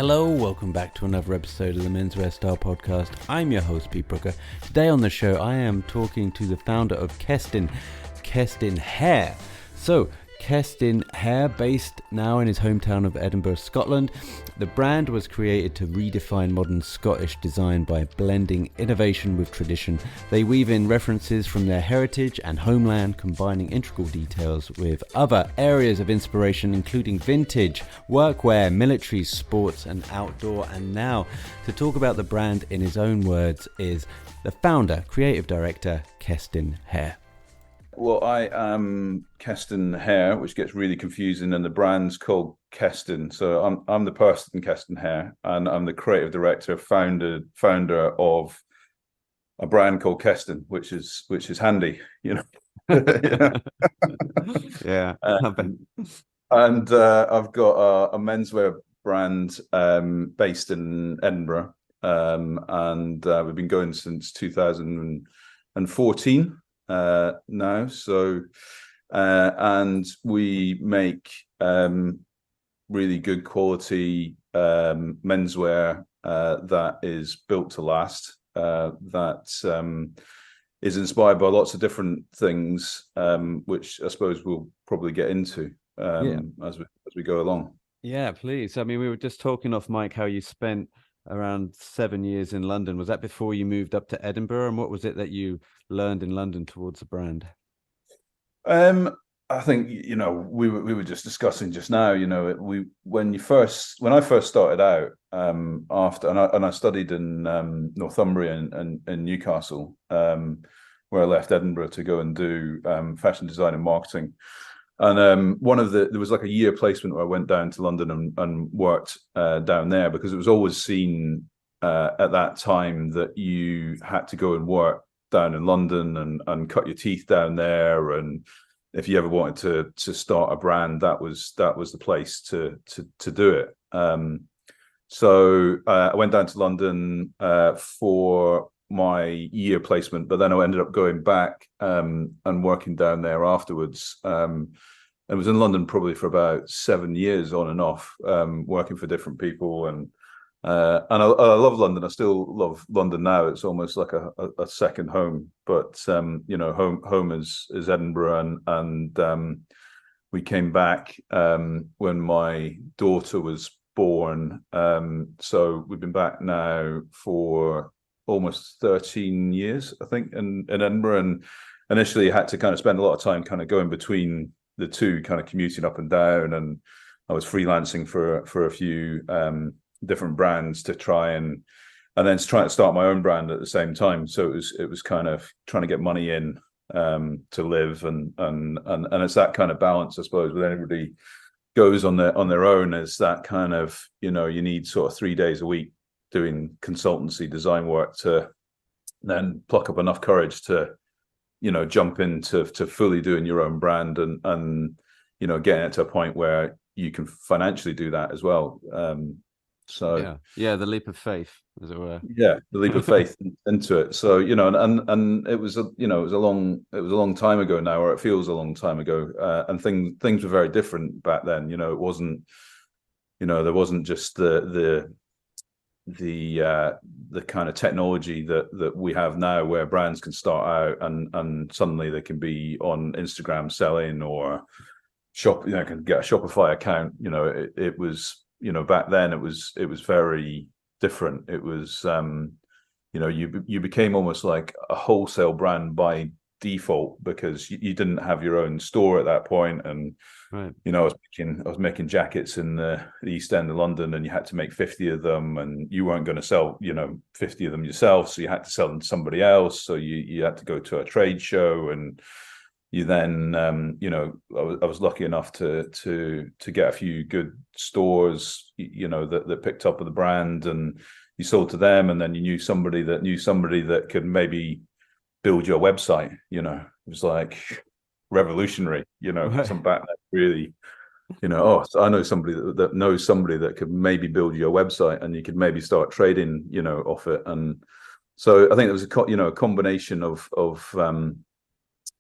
Hello, welcome back to another episode of the Menswear Style Podcast. I'm your host, Peter Brooker. Today on the show, I am talking to the founder of Kestin Hare. So, Kestin Hare, based now in his hometown of Edinburgh, Scotland. The brand was created to redefine modern Scottish design by blending innovation with tradition. They weave in references from their heritage and homeland, combining integral details with other areas of inspiration, including vintage, workwear, military, sports, and outdoor. And now, to talk about the brand in his own words, is the founder, creative director, Kestin Hare. Well, I am Kestin Hare, which gets really confusing, and the brand's called Kestin. So I'm the person, Kestin Hare, and I'm the creative director, founder of a brand called Kestin, which is handy, you know. Yeah. And I've got a menswear brand based in Edinburgh, and we've been going since 2014. Now, so and we make really good quality menswear that is built to last, that is inspired by lots of different things, which I suppose we'll probably get into as we go along. Yeah, please. I mean, we were just talking off mic how you spent around 7 years in London. Was that before you moved up to Edinburgh? And what was it that you learned in London towards the brand? I think, you know, we were just discussing just now, you know, when I first started out, I studied in Northumbria and Newcastle, where I left Edinburgh to go and do fashion design and marketing. And there was like a year placement where I went down to London and worked down there, because it was always seen at that time that you had to go and work down in London and cut your teeth down there. And if you ever wanted to start a brand, that was the place to do it. So I went down to London for my year placement, but then I ended up going back and working down there afterwards. I was in London probably for about 7 years on and off, working for different people, and I love London. I still love London now. It's almost like a second home. But you know, home is Edinburgh, and we came back when my daughter was born. So we've been back now for almost 13 years, I think, in Edinburgh. And initially I had to kind of spend a lot of time kind of going between the two, kind of commuting up and down, and I was freelancing for a few different brands to try and then try to start my own brand at the same time. So it was kind of trying to get money in to live, and it's that kind of balance, I suppose, with anybody goes on their own, is that kind of, you know, you need sort of 3 days a week doing consultancy design work to then pluck up enough courage to, you know, jump into fully doing your own brand and you know, getting it to a point where you can financially do that as well. So yeah, the leap of faith, as it were. Yeah, the leap of faith into it. So, you know, and it was a long time ago now, or it feels a long time ago, and things were very different back then. You know, it wasn't, you know, there wasn't just the kind of technology that we have now, where brands can start out and suddenly they can be on Instagram selling, or shop, you know, can get a Shopify account. You know, it was, you know, back then it was very different. It was, you know, you became almost like a wholesale brand by default, because you didn't have your own store at that point. And right, you know, I was making jackets in the East End of London, and you had to make 50 of them, and you weren't going to sell, you know, 50 of them yourself, so you had to sell them to somebody else. So you had to go to a trade show, and you then, you know, I was lucky enough to get a few good stores, you know, that picked up with the brand, and you sold to them, and then you knew somebody that could maybe build your website. You know, it was like revolutionary, you know, right. Some back then really, you know, oh, so I know somebody that knows somebody that could maybe build your website, and you could maybe start trading, you know, off it. And so I think it was a combination of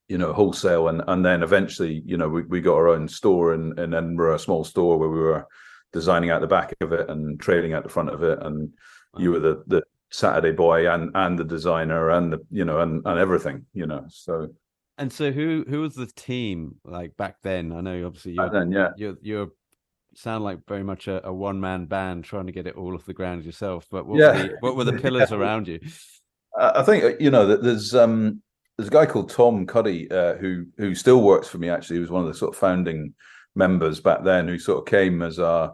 you know, wholesale, and then eventually, you know, we got our own store in Edinburgh, a small store where we were designing out the back of it and trailing out the front of it, and you were the Saturday boy and the designer and and everything, So. And so who was the team like back then? I know obviously you're sound like very much a one-man band trying to get it all off the ground yourself. But what were the pillars around you? I think there's a guy called Tom Cuddy who still works for me. Actually, he was one of the sort of founding members back then, who sort of came as a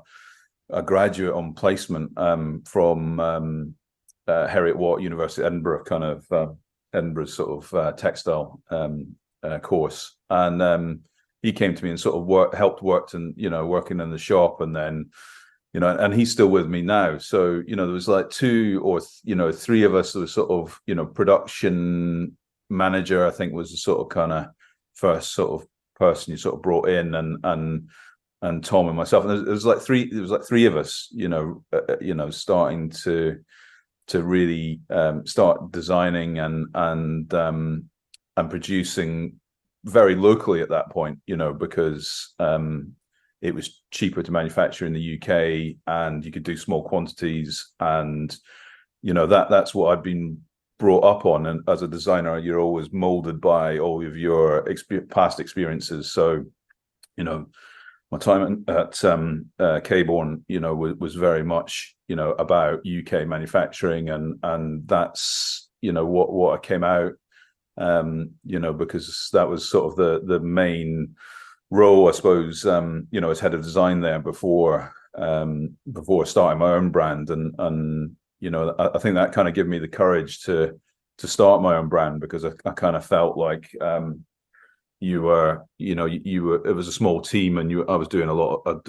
graduate on placement from Heriot-Watt University, Edinburgh, kind of Edinburgh's sort of textile course, and he came to me and sort of helped working in the shop, and then and he's still with me now. So there was like two or three of us. There was sort of production manager, I think, was the sort of kind of first sort of person you sort of brought in, and Tom and myself, and there was like three of us, starting to really start designing and producing very locally at that point, because it was cheaper to manufacture in the UK, and you could do small quantities, and that's what I'd been brought up on. And as a designer, you're always molded by all of your past experiences. So my time at Cabourn, was very much about UK manufacturing, and that's what I came out, because that was sort of the main role, I suppose, as head of design there before starting my own brand, and I think that kind of gave me the courage to start my own brand, because I kind of felt like you were it was a small team, and I was doing a lot at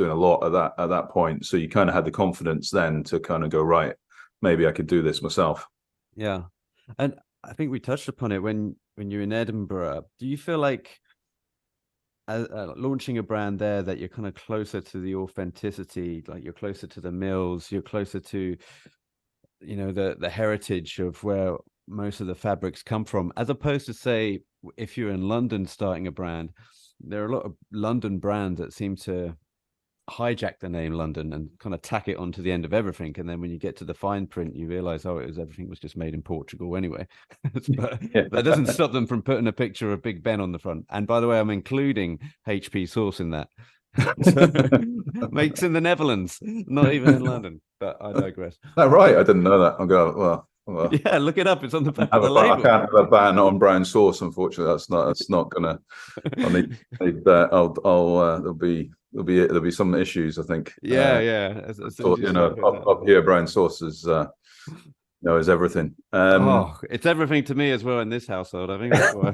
that point, so you kind of had the confidence then to kind of go, right, maybe I could do this myself. Yeah. And I think we touched upon it when you're in Edinburgh. Do you feel like launching a brand there that you're kind of closer to the authenticity, like you're closer to the mills, you're closer to the heritage of where most of the fabrics come from, as opposed to, say, if you're in London starting a brand? There are a lot of London brands that seem to hijack the name London and kind of tack it onto the end of everything, and then when you get to the fine print, you realize, everything was just made in Portugal anyway. But that doesn't stop them from putting a picture of Big Ben on the front. And by the way, I'm including HP sauce in that. Makes in the Netherlands, not even in London. But I digress. Oh, right, I didn't know that. I'll go, well, yeah, look it up. It's on the back of the label. I can't have a ban on brown sauce, unfortunately. That's not gonna. I'll need there'll be some issues, I think. Yeah. Up here, brown sauce is is everything. It's everything to me as well in this household, I think. That's why.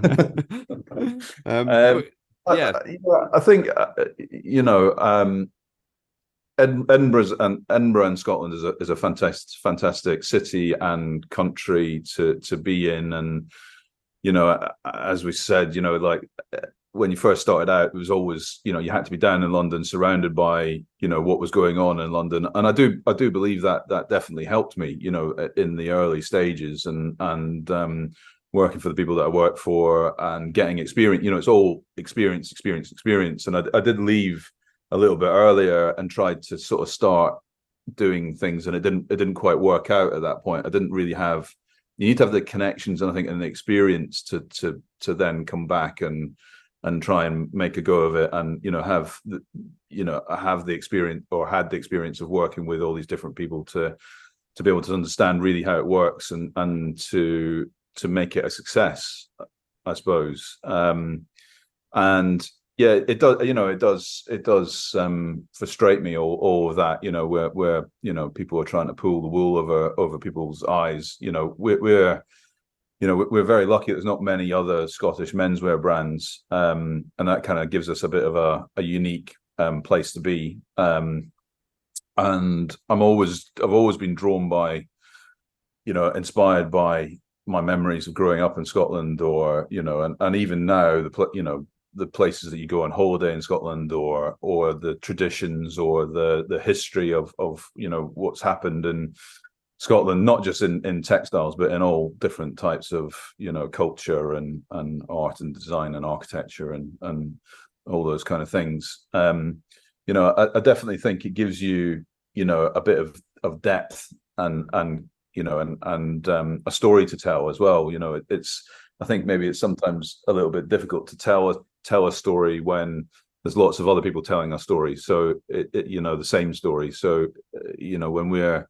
I think Edinburgh and Scotland is a fantastic city and country to be in, and as we said, like when you first started out, it was always you had to be down in London, surrounded by what was going on in London, and I do believe that definitely helped me in the early stages, and working for the people that I work for and getting experience. It's all experience, and I did leave a little bit earlier and tried to sort of start doing things, and it didn't quite work out at that point. I didn't really have. You need to have the connections, and I think, and the experience to then come back and try and make a go of it, and have the experience, or had the experience of working with all these different people to be able to understand really how it works, and to make it a success, I suppose. And yeah, it does frustrate me, all of that, where people are trying to pull the wool over people's eyes. We're very lucky there's not many other Scottish menswear brands, and that kind of gives us a bit of a unique place to be. And I've always been drawn by, inspired by my memories of growing up in Scotland, or and even now the places that you go on holiday in Scotland, or the traditions, or the history of what's happened in Scotland, not just in textiles, but in all different types of culture and art and design and architecture and all those kind of things. I definitely think it gives you, a bit of depth and a story to tell as well. I think maybe it's sometimes a little bit difficult to tell a story when there's lots of other people telling a story. So the same story. So when we're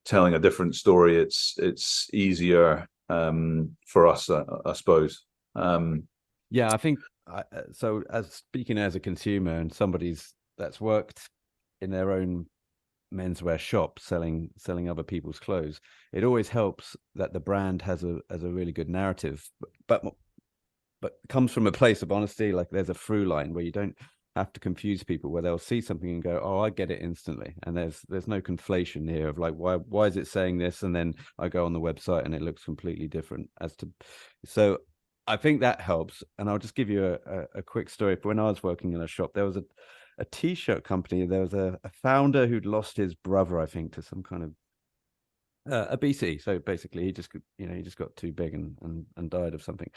telling a different story, it's easier for us, I suppose. Yeah, I think so. As speaking as a consumer and somebody's that's worked in their own menswear shop selling other people's clothes, it always helps that the brand has a really good narrative, but comes from a place of honesty. Like there's a through line where you don't have to confuse people, where they'll see something and go, oh, I get it instantly, and there's no conflation here of like, why is it saying this, and then I go on the website and it looks completely different. So I think that helps. And I'll just give you a quick story. When I was working in a shop, there was a t-shirt company. There was a founder who'd lost his brother, I think, to some kind of obesity. So basically he just got too big and died of something.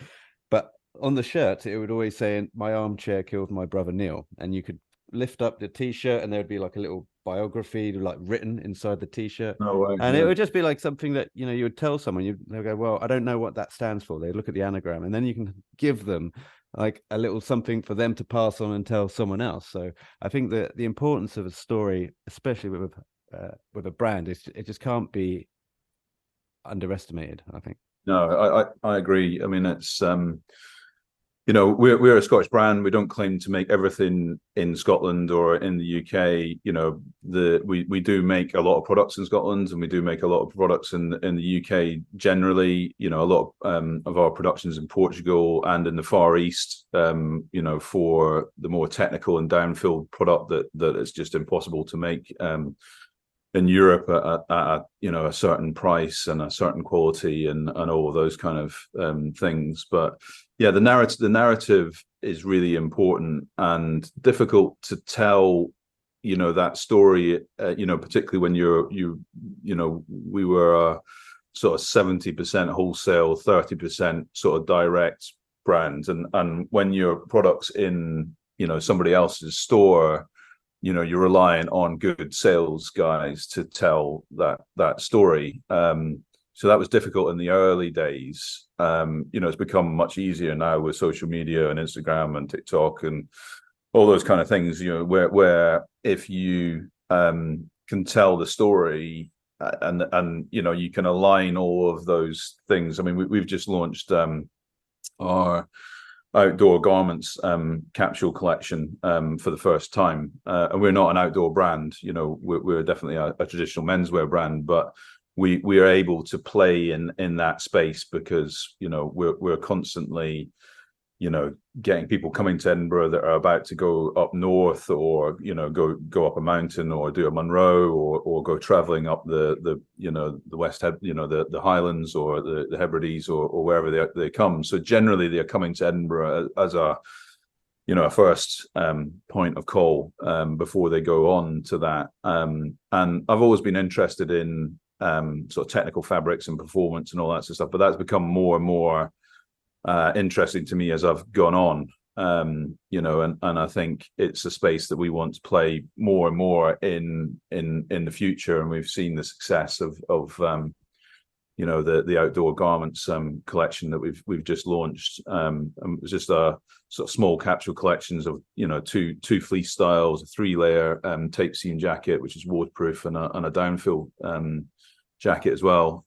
But on the shirt, it would always say, my armchair killed my brother Neil. And you could lift up the t-shirt and there would be like a little biography like written inside the t-shirt. No way, and it would just be like something that, you would tell someone, they'll go, well, I don't know what that stands for. They look at the anagram, and then you can give them like a little something for them to pass on and tell someone else. So I think that the importance of a story, especially with a brand, it just can't be underestimated, I think. No, I agree. I mean, it's we're a Scottish brand. We don't claim to make everything in Scotland or in the UK. We do make a lot of products in Scotland, and we do make a lot of products in the UK generally. A lot of our productions in Portugal and in the Far East. For the more technical and downfilled product that it's just impossible to make in Europe at a certain price and a certain quality and all of those kind of things. But yeah, the narrative is really important and difficult to tell, that story, particularly when we were sort of 70% wholesale, 30% sort of direct brands. And when your product's in, somebody else's store, you're relying on good sales guys to tell that story. So that was difficult in the early days. It's become much easier now with social media and Instagram and TikTok and all those kind of things, where if you can tell the story and you can align all of those things. I mean, we've just launched our outdoor garments capsule collection for the first time, and we're not an outdoor brand. We're definitely a traditional menswear brand, but we are able to play in that space because we're constantly getting people coming to Edinburgh that are about to go up north or go up a mountain or do a Munro or go traveling up the West the Highlands or the Hebrides or wherever they come. So generally they're coming to Edinburgh as a first point of call before they go on to that. And I've always been interested in sort of technical fabrics and performance and all that sort of stuff, but that's become more and more interesting to me as I've gone on, and I think it's a space that we want to play more and more in the future. And we've seen the success of the outdoor garments collection that we've just launched. It was just a sort of small capsule collections of two fleece styles, a 3-layer tape seam jacket which is waterproof, and a downfill jacket as well.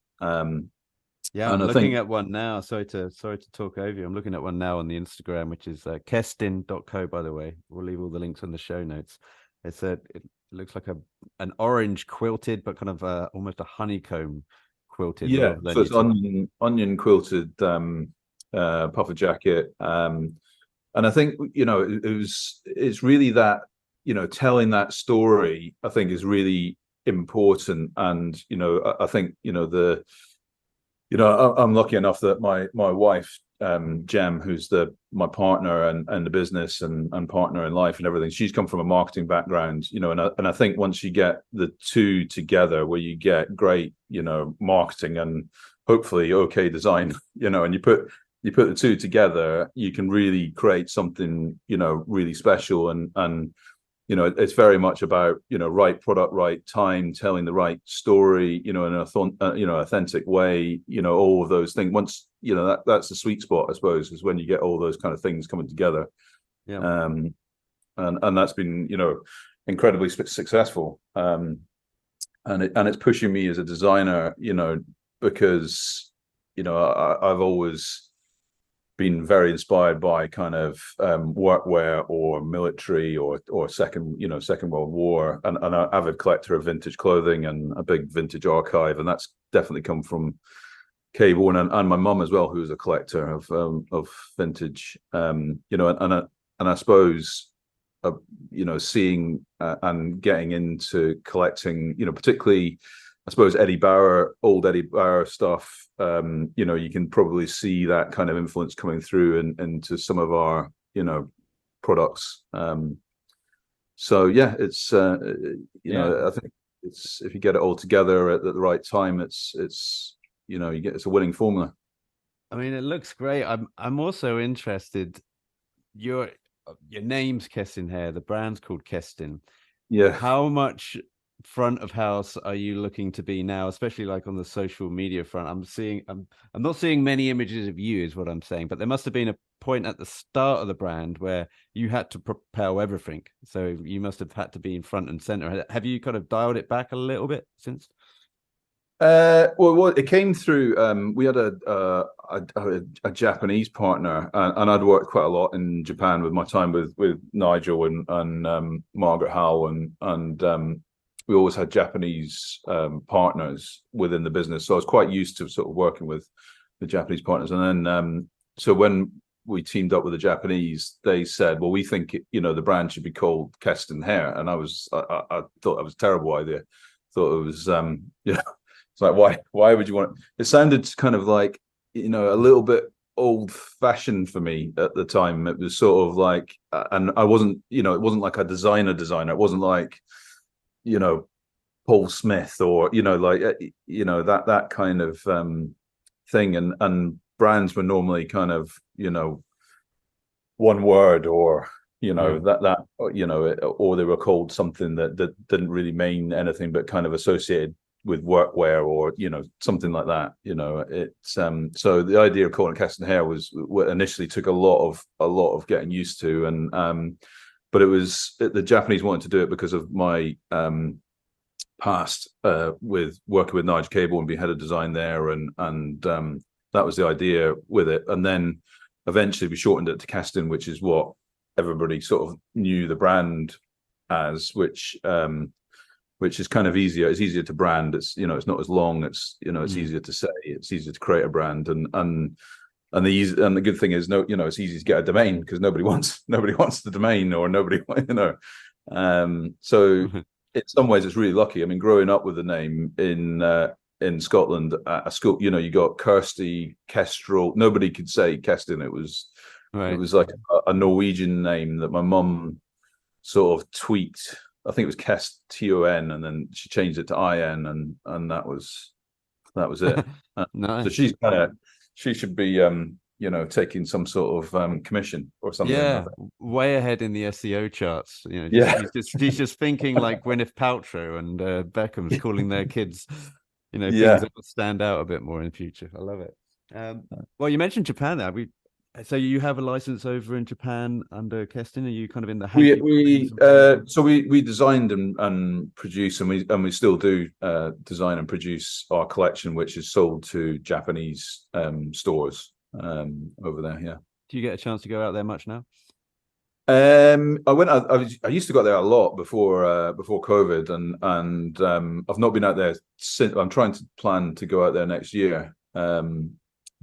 Yeah, I'm looking at one now. Sorry to talk over you. I'm looking at one now on the Instagram, which is kestin.co, by the way. We'll leave all the links on the show notes. It looks like an orange quilted, but kind of almost a honeycomb quilted. Yeah, so it's onion quilted puffer jacket. And I think, it's really that, telling that story, I think, is really important. And, I think, I'm lucky enough that my wife, Jem, who's my partner and the business and partner in life and everything, she's come from a marketing background, and I think once you get the two together, where you get great, marketing and hopefully okay design, and you put the two together, you can really create something, really special. And it's very much about, right product, right time, telling the right story, in an authentic way, all of those things. Once, that's the sweet spot, I suppose, is when you get all those kind of things coming together. Yeah. And that's been, incredibly successful. And it's pushing me as a designer, because, I've always been very inspired by kind of workwear or military or Second World War, and an avid collector of vintage clothing and a big vintage archive, and that's definitely come from Cabourn and my mum as well, who was a collector of vintage, and I suppose seeing and getting into collecting, particularly, I suppose, old Eddie Bauer stuff. You can probably see that kind of influence coming through into some of our, products. So yeah, it's I think it's, if you get it all together at the right time, it's it's a winning formula. I mean, it looks great. I'm also interested. Your name's Kestin Hare. The brand's called Kestin. Yeah. How much front of house are you looking to be now, especially like on the social media front? I'm not seeing many images of you, is what I'm saying, but there must have been a point at the start of the brand where you had to propel everything, so you must have had to be in front and center. Have you kind of dialed it back a little bit since? Well, it came through. We had a Japanese partner, and I'd worked quite a lot in Japan with my time with Nigel and Margaret Howell, and we always had Japanese partners within the business, so I was quite used to sort of working with the Japanese partners. And then, so when we teamed up with the Japanese, they said, "Well, we think the brand should be called Kestin Hare," and I thought that was a terrible idea. Thought it was It's like, why would you want it? It sounded kind of like, a little bit old fashioned for me at the time. It was sort of like, and I wasn't, it wasn't like a designer. It wasn't like, Paul Smith or, that kind of thing. And brands were normally kind of, one word or, or they were called something that didn't really mean anything, but kind of associated with workwear or something like that. It's so the idea of calling it Kestin Hare was what initially took a lot of getting used to, and but it was the Japanese wanted to do it because of my past with working with Nigel Cabourn and being head of design there, and that was the idea with it. And then eventually we shortened it to Kestin, which is what everybody sort of knew the brand as, which is kind of easier. It's easier to brand. It's it's not as long. It's it's easier to say. It's easier to create a brand, and the good thing is it's easy to get a domain because nobody wants the domain, or nobody so in some ways it's really lucky. I mean, growing up with the name in Scotland at a school, you got Kirsty, Kestrel. Nobody could say Kestin. It was like a Norwegian name that my mum sort of tweaked. I think it was Keston, and then she changed it to IN, and that was it. Nice. So she should be taking some sort of commission or something. Yeah, way ahead in the SEO charts. She's just thinking like Gwyneth Paltrow and Beckham's calling their kids, things that will stand out a bit more in the future. I love it. Well, you mentioned Japan there. So you have a license over in Japan under Kestin? Are you kind of in the we designed and produced, and we still do design and produce our collection, which is sold to Japanese stores over there. Yeah. Do you get a chance to go out there much now? I used to go out there a lot before COVID, and I've not been out there since. I'm trying to plan to go out there next year.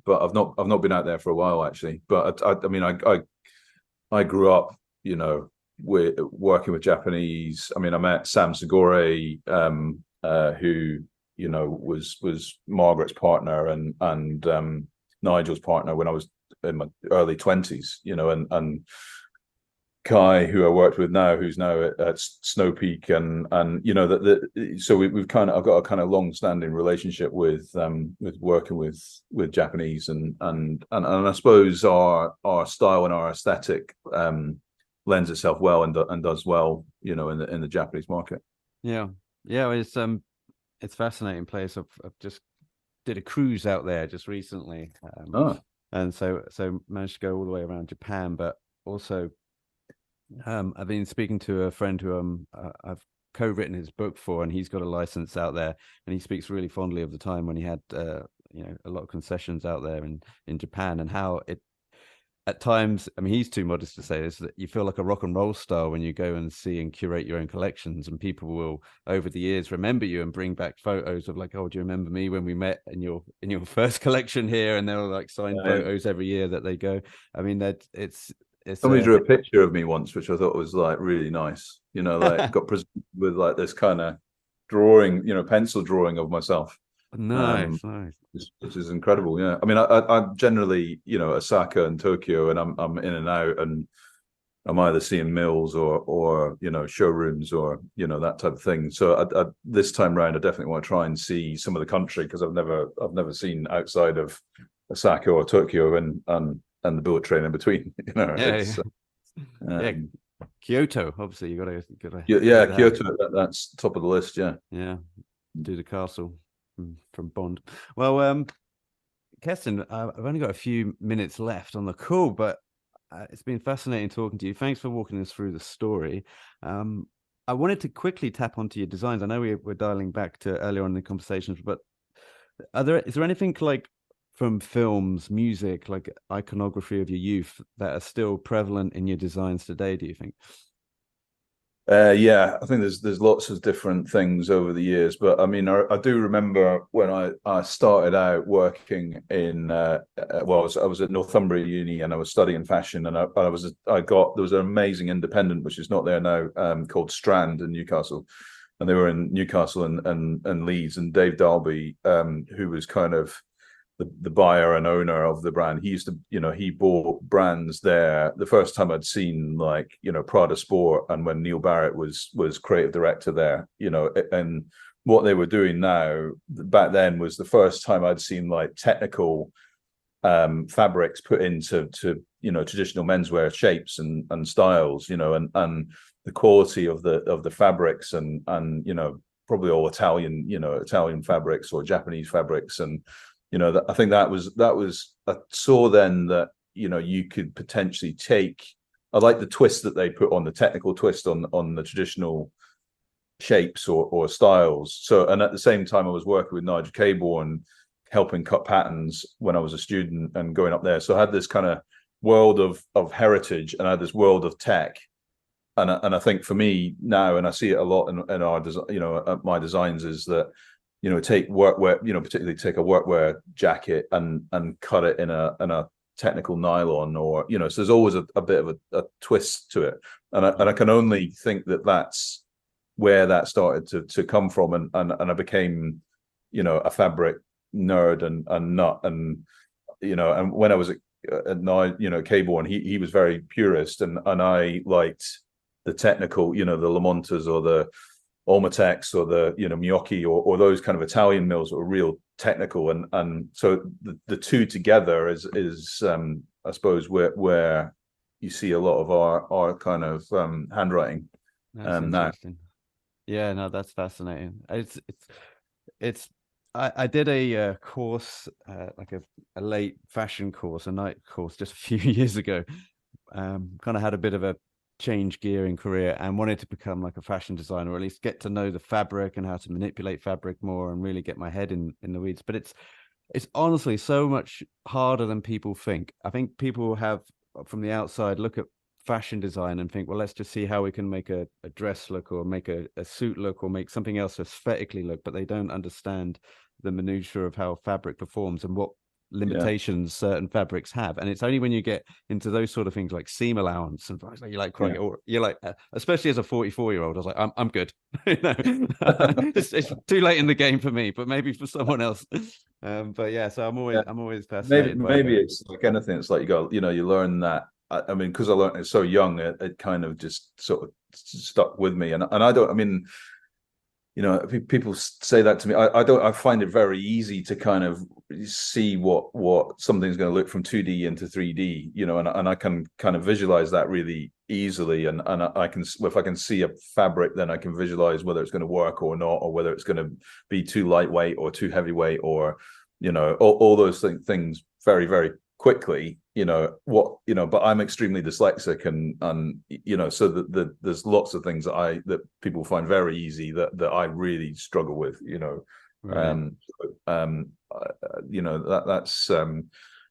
But I've not been out there for a while, actually. But I mean, I grew up, with working with Japanese. I mean, I met Sam Segure, who was Margaret's partner and Nigel's partner when I was in my early 20s. And Kai, who I worked with now, who's now at Snow Peak, and so we've I've got a kind of long-standing relationship with working with Japanese, and I suppose our style and our aesthetic lends itself well and does well, you know, in the Japanese market. Yeah, it's fascinating place. I've just did a cruise out there just recently, and so managed to go all the way around Japan, but also I've been speaking to a friend who I've co-written his book for, and he's got a license out there, and he speaks really fondly of the time when he had a lot of concessions out there in Japan, and how it at times, I mean, he's too modest to say this, that you feel like a rock and roll star when you go and see and curate your own collections, and people will over the years remember you and bring back photos of like, oh, do you remember me when we met in your first collection here? And they'll like sign photos every year that they go. I mean, that it's somebody drew a picture of me once, which I thought was like really nice, you know, like got presented with like this kind of drawing, you know, pencil drawing of myself. Nice. Which is incredible. Yeah, I mean, I'm generally, you know, Osaka and Tokyo, and I'm in and out, and I'm either seeing mills or you know, showrooms or, you know, that type of thing. So I this time round, I definitely want to try and see some of the country, because I've never seen outside of Osaka or Tokyo and the bullet train in between. You know, Kyoto, obviously you gotta Kyoto. That's top of the list. Yeah, do the castle from Bond. Well, Kestin, I've only got a few minutes left on the call, but it's been fascinating talking to you. Thanks for walking us through the story. I wanted to quickly tap onto your designs. I know we're dialing back to earlier on in the conversations, but is there anything like from films, music, like iconography of your youth that are still prevalent in your designs today, do you think? Yeah, I think there's lots of different things over the years, but I mean, I do remember when I started out working in I was at Northumbria Uni, and I was studying fashion, and there was an amazing independent, which is not there now, called Strand in Newcastle, and they were in Newcastle and Leeds, and Dave Dalby, who was kind of the buyer and owner of the brand, he used to, you know, he bought brands there. The first time I'd seen, like, you know, Prada Sport, and when Neil Barrett was creative director there, you know, and what they were doing now back then was the first time I'd seen like technical fabrics put into you know, traditional menswear shapes and styles, you know, and the quality of the fabrics and you know, probably all Italian fabrics or Japanese fabrics. And you know, I think that was I saw then that, you know, you could potentially take, I like the twist that they put on, the technical twist on the traditional shapes or styles. So, and at the same time, I was working with Nigel Cabourn, helping cut patterns when I was a student and going up there. So I had this kind of world of heritage, and I had this world of tech. And I think for me now, and I see it a lot in our design, you know, my designs, is that, you know, take workwear, you know, particularly take a workwear jacket and cut it in a technical nylon, or, you know, so there's always a bit of a twist to it. And I can only think that that's where that started to come from. And I became, you know, a fabric nerd and nut. And, you know, and when I was at you know, Cabourn, he was very purist, and I liked the technical, you know, the Lamontas or the Olmatex or the, you know, Miocchi or those kind of Italian mills that were real technical, and so the two together is I suppose where you see a lot of our kind of handwriting now. Yeah, no, that's fascinating. It's I did a course, like a late fashion course, a night course, just a few years ago. Kind of had a bit of a change gear in career and wanted to become like a fashion designer, or at least get to know the fabric and how to manipulate fabric more and really get my head in the weeds. But it's honestly so much harder than people think. I think people have, from the outside, look at fashion design and think, well, let's just see how we can make a dress look, or make a suit look, or make something else aesthetically look, but they don't understand the minutiae of how fabric performs and what limitations certain fabrics have. And it's only when you get into those sort of things like seam allowance and you're like crying, or you're like, especially as a 44-year-old, I was like, I'm good. You know, it's too late in the game for me, but maybe for someone else. But yeah, so I'm always fascinated. Maybe it's like anything. It's like you learn that. I mean, because I learned it so young, it kind of just sort of stuck with me. And I don't. I mean, people say that to me. I find it very easy to kind of see what something's going to look from 2D into 3D, and I can kind of visualize that really easily. And I can, if I can see a fabric, then I can visualize whether it's going to work or not, or whether it's going to be too lightweight or too heavyweight, or, all those things very, very quickly. But I'm extremely dyslexic, and so there's lots of things that people find very easy that I really struggle with. Right. That's.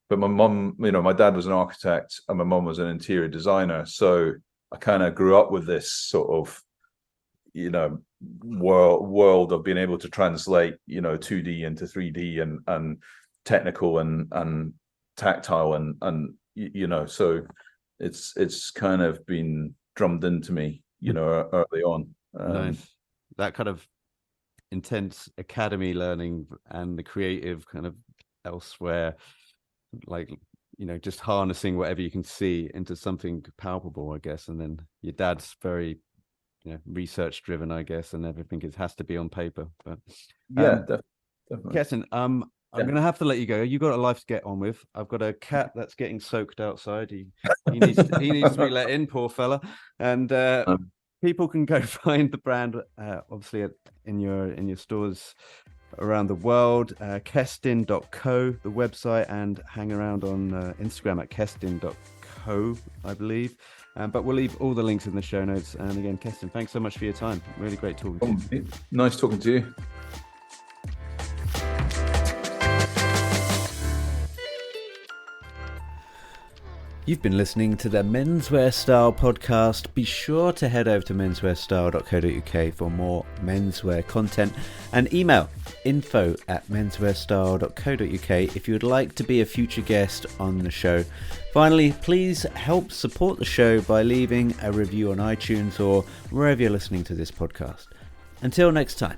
But my mum, my dad was an architect and my mum was an interior designer, so I kind of grew up with this sort of, world of being able to translate, 2D into 3D and technical and tactile and so it's kind of been drummed into me early on. Nice. That kind of intense academy learning and the creative kind of elsewhere, like just harnessing whatever you can see into something palpable, I guess. And then your dad's very research driven, I guess, and everything has to be on paper. But definitely. Kestin, I'm gonna have to let you go. You got a life to get on with. I've got a cat that's getting soaked outside. He needs to be let in, poor fella. And people can go find the brand obviously in your stores around the world. Kestin.co, the website, and hang around on Instagram at Kestin.co, I believe. But we'll leave all the links in the show notes. And again, Kestin, thanks so much for your time. Really great talking to you. Nice talking to you. You've been listening to the Menswear Style Podcast. Be sure to head over to menswearstyle.co.uk for more menswear content, and email info@menswearstyle.co.uk if you would like to be a future guest on the show. Finally, please help support the show by leaving a review on iTunes or wherever you're listening to this podcast. Until next time.